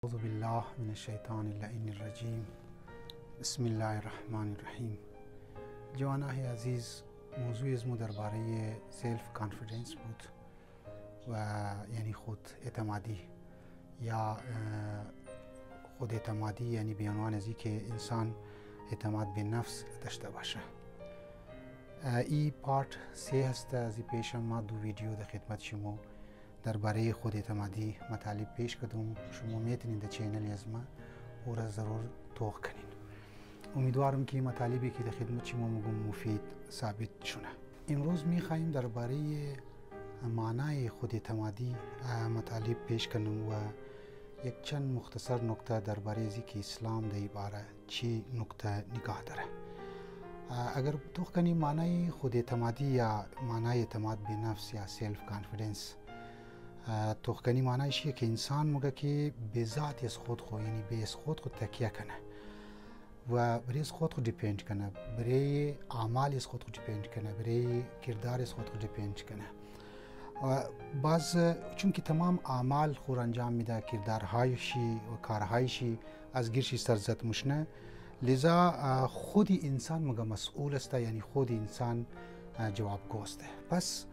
اعوذ بالله من الشیطان اللعین الرجیم. بسم الله الرحمن الرحیم. جوانای عزیز، موضوع از ما درباره سلف کانفیدنس بود و یعنی خود اعتمادی یا خود اعتمادی، یعنی به عنوان از که انسان اعتماد به نفس داشته باشه. این پارت 3 هست. از این پیش ما 2 ویدیو در خدمت شما درباره خود اعتمادی مطالب پیش کردم. شما میتونید در چینل از ما او را ضرور توق کنین. امیدوارم که مطالبی که در خدمت شما میگم مفید ثابت شونه. امروز میخوایم درباره معنای خود اعتمادی مطالب پیش کنم و یک چند مختصر نکته درباره ازی که اسلام در باره چی نکته نگاه داره. اگر توق کنیم معنای خود اعتمادی یا معنای اعتماد به نفس یا سلف کانفیدنس، توق کنی معنایش که انسان مگه که به ذات از خود یعنی به از خود تکیه کنه و برای از خود دیپند کنه، برای اعمال از خود دیپند کنه، برای کردار از خود دیپند کنه. و باز چون که تمام اعمال خود انجام میده، کردارهایشی و کارهایشی از گیرشی سرزد مشنه، لذا خود انسان مگه مسئول است، یعنی خود انسان جوابگو است. پس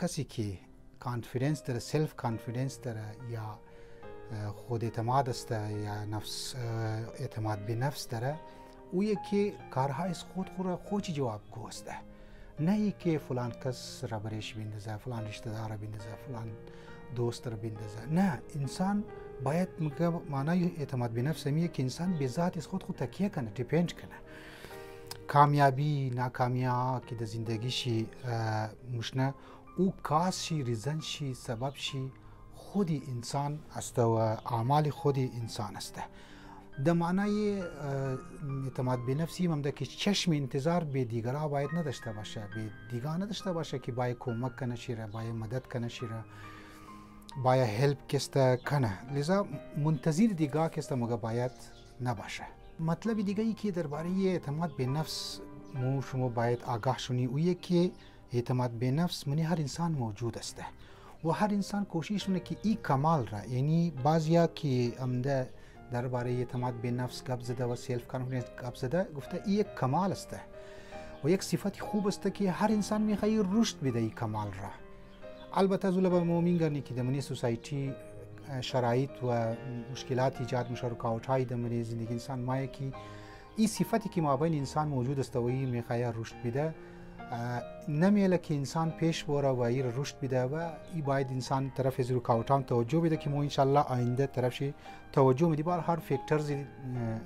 کسی که کانفیدنس داره، سلف کانفیدنس داره یا خود اعتماد است یا نفس اعتماد به نفس داره، او یکی کارهای از خود جوابگو است. نه ای که فلان کس را برش بندازه، فلان رشته دار را بندازه، فلان دوست را بندازه. نه، انسان باید معنای اعتماد به نفس میگه که انسان به ذات از خود تکیه کنه، دیپند کنه. کامیابی ناکامیابی که در زندگیشی مشنه، او کاس شی، ریزن شی، سبب شی خود انسان است و اعمال خود انسان است. در معنای اعتماد به نفسی هم ده که چشم انتظار به دیگرها باید نداشته باشه، به دیگرها نداشته باشه که باید کمک کنه شیره، باید مدد کنه شیره، باید هلپ کسته کنه. لذا منتظر دیگرها کسته مگه باید نباشه. مطلب دیگه ای که درباره اعتماد به نفس شما باید آگاه شونی، اویه که اعتماد به نفس منی هر انسان موجود است و هر انسان کوشش کنه که این کمال را، یعنی بعضیا که امده درباره اعتماد به نفس گپ زده و سلف کانفیدنس گپ زده، گفته این یک کمال است و یک صفت خوب است که هر انسان میخواد رشد بده این کمال را. البته زولا به مومین گرنی که در منی سوسایتی شرایط و مشکلات ایجاد میشه، رکاوټ‌های در منی زندگی انسان مایه که این صفتی که مابین انسان موجود است و این میخواد رشد بده، نمیله که انسان پیش بره و این رشد بده و این باید انسان طرف از رکاوټان توجه بده که ما انشالله آینده طرفش توجه میدیم. بر هر فاکتورز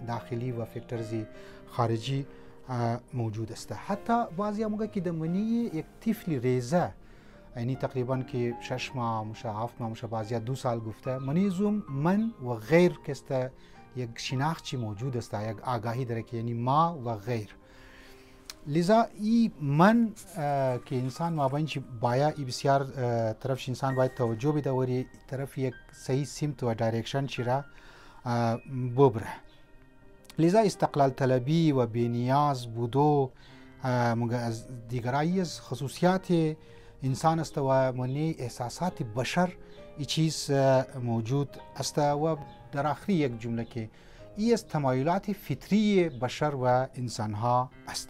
داخلی و فاکتورز خارجی موجود است. حتی بعضی موقع که در منی یک طفل ریزه، یعنی تقریبا که 6 ماه مشه، 7 ماه مشه، بعضی 2 سال گفته، منیزم من و غیر کسته یک شناختی موجود است، یک آگاهی داره که یعنی ما و غیر. لذا این من که انسان مابین چی باید بسیار طرفش انسان باید توجه بده و طرف یک صحیح سمت و دایرکشن چی را ببره. لذا استقلال طلبی و بینیاز بودو از دیگرایی از خصوصیات انسان است و منی احساسات بشر ای چیز موجود است و در آخری یک جمله که ای از تمایلات فطری بشر و انسان ها است.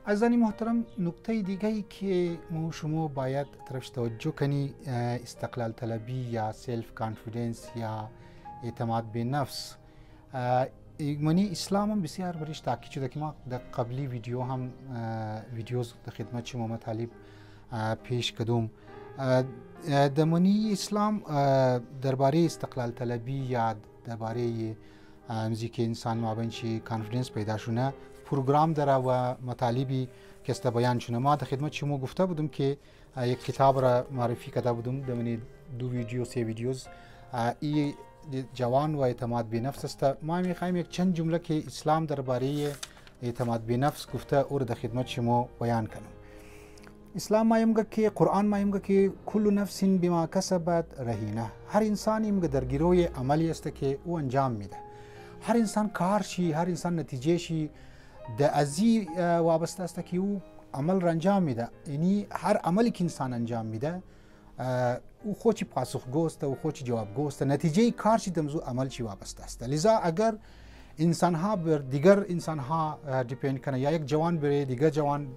عزیزانی محترم، نکته دیگه ای که شما باید طرفش توجه کنی، استقلال طلبی یا سلف کانفیدنس یا اعتماد به نفس، منی اسلام هم بسیار برش تاکید شده که ما در قبلی ویدیو هم ویدیوز در خدمت شما مطالب پیش کردم. در منی اسلام درباره استقلال طلبی یا درباره امزی که انسان مابین چی کانفیدنس پیدا شونه پروگرام داره و مطالبی که است بیان شونه. ما در خدمت شما گفته بودم که یک کتاب را معرفی کرده بودم در منی 2 ویدیو 3 ویدیوز، این جوان و اعتماد به نفس است. ما میخوایم یک چند جمله که اسلام درباره اعتماد به نفس گفته او را در خدمت شما بیان کنم. اسلام ما میگه که قرآن ما میگه که کل نفس بما کسبت رهینه. هر انسانی میگه در گروه عملی است که او انجام میده. هر انسان کار شی، هر انسان نتیجه شی در ازی وابسته است که او عمل را انجام میده. یعنی هر عملی که انسان انجام میده او خۆی پاسخگۆستە و خۆی جوابگۆستە نتیجەی کارچی دەمزوو عملچی وابەستە است. لذا اگر انسانها بر دیگر انسانها دیپند کنه یا یک جوان بره دیگر جوان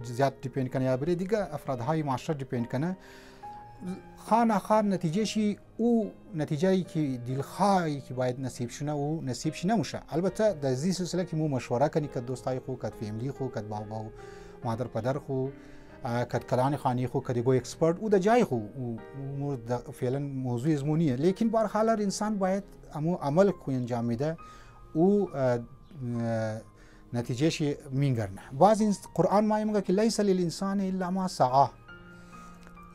زیاد دیپند کنه یا بره دیگر افرادهای معاشره دیپند کنه خانه نتیجهشی او نتیجه‌ای که دلخواهی که باید نصیب شونه او نصیبش نمیشه. البته در این سلسله که مو مشوره کنی که دوستای خو که فامیلی خو که بابا و مادر پدر خو که کلان خانی خو که دیگه اکسپرت او د جای خو او فعلا موضوع زمونیه لیکن بهر حال انسان باید عمل کو انجام میده او نتیجهش میگرنه. بعض قرآن ما میگه که لیس للانسان الا ما سعى،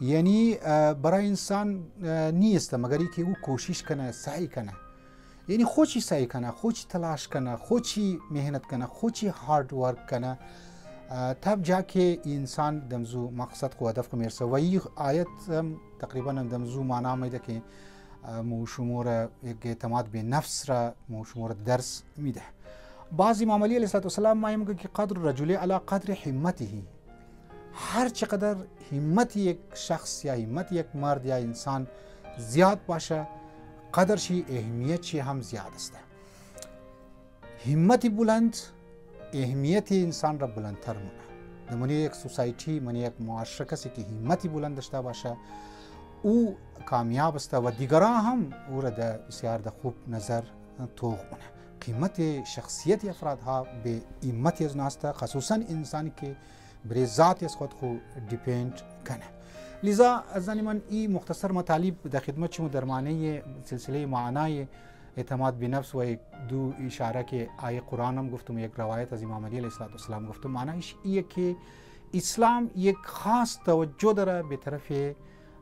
یعنی برای انسان نیست مگر اینکه او کوشش کنه سعی کنه، یعنی خودی سعی کنه خودی تلاش کنه خودی مهنت کنه خودی هارد ورک کنه تب جا که انسان دمزو مقصد خو هدف کو میرسه. و این آیت تقریبا دمزو معنا میده که مو شمور یک اعتماد به نفس را مو شمور درس میده. بعض امام علی علیه السلام ما میگه که قدر الرجل علی قدر همته، هر چقدر همت یک شخص یا همت یک مرد یا انسان زیاد باشه قدرشی اهمیتشی هم زیاد است. همت بلند اهمیت انسان را بلندتر مونه. من یک سوسایتی من یک معاشره کسی که همتی بلند داشته باشه او کامیاب است و دیگران هم او را بسیار د خوب نظر توغ مونه. قیمت شخصیت افرادها به همت از ناسته، خصوصا انسانی که بر ذات از خود خو دیپند کنه. لذا از من این مختصر مطالب در خدمت شما در معنی سلسله معنای اعتماد به نفس و دو اشاره که آیه قرآن هم گفتم یک روایت از امام علی علیه السلام گفتم. معنیش اینه که اسلام یک خاص توجه داره به طرف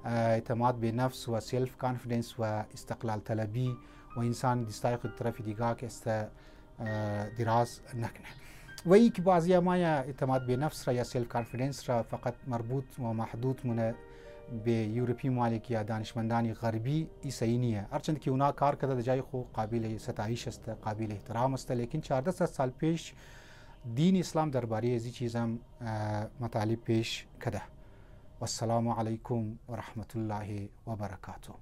اعتماد به نفس و سلف کانفیدنس و استقلال طلبی و انسان دستای خود طرف دیگه که است دراز نکنه. و ای که بعضی ما اعتماد به نفس را یا سلف کانفیدنس را فقط مربوط و محدود مونه به یورپی ممالک یا دانشمندان غربی ای صحیح نیه. هرچند که اونا کار کرده جای خو قابل ستایش است، قابل احترام است، لیکن 1400 سال پیش دین اسلام درباره ازی چیزم مطالب پیش کده. والسلام علیکم و رحمت الله و برکاته.